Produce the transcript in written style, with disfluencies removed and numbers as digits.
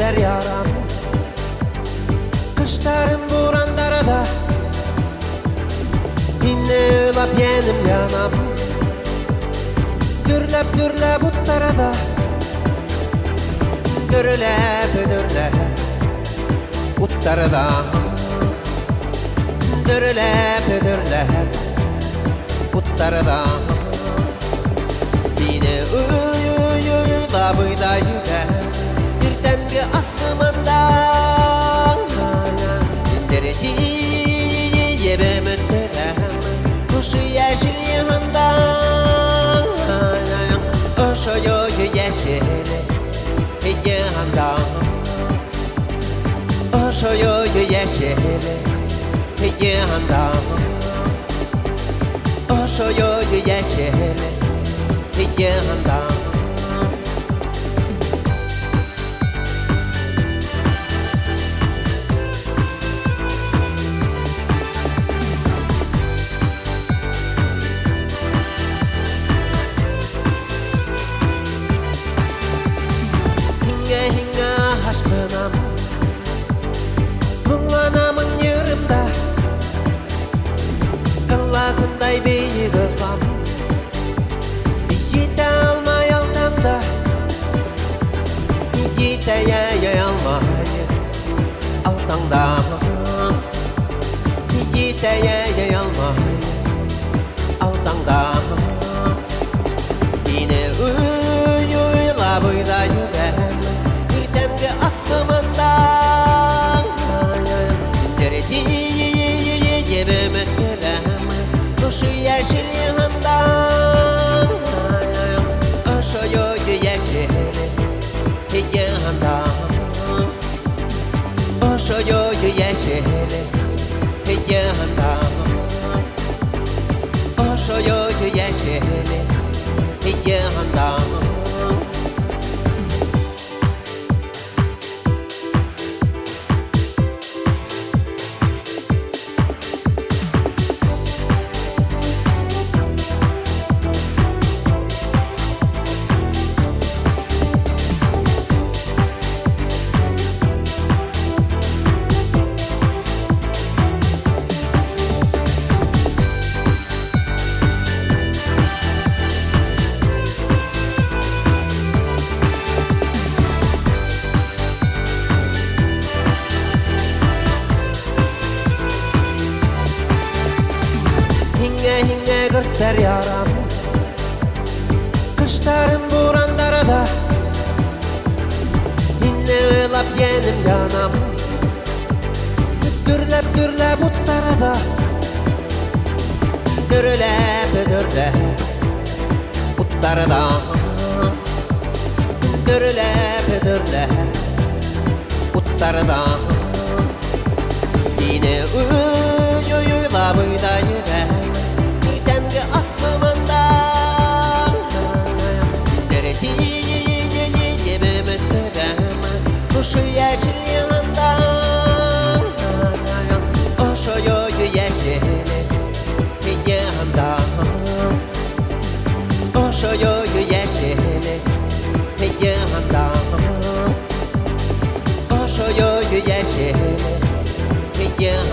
örter yaram. Kışların burandarada yine ılap yenim yanam. Dürlep uttarada dürlep uttarada dürlep uttarada yine uyuyla buyla yürer birdengi aklımdan dereci yebem ötterem kuşu yeşil yandan oşoyu yeşil yandan oşoyu yeşil yandan oşoyu yeşil yandan Hinga aşkınam Munglanamın yırımda Kıllasınday beyni dösam Yite almay altanda Yite almay altanda Yite almay altanda Yine uyuyla buyla yürer birdengi aklımdan dereci yebem ötterem kuşu yeşil yandan oşoyu yeşil yandan oşoyu yeşil yandan oşoyu yeşil yandan Hinge örter yaram. Kışların burandarada yine ılap yenim yanam. Dürlep uttarada dürlep uttarada dürlep uttarada yine uyuyla buyla yürer birdengi aklımdan dereci yebem ötterem kuşu yeşil yandan oşoyu yeşil yandan oşoyu yeşil yandan oşoyu yeşil yandan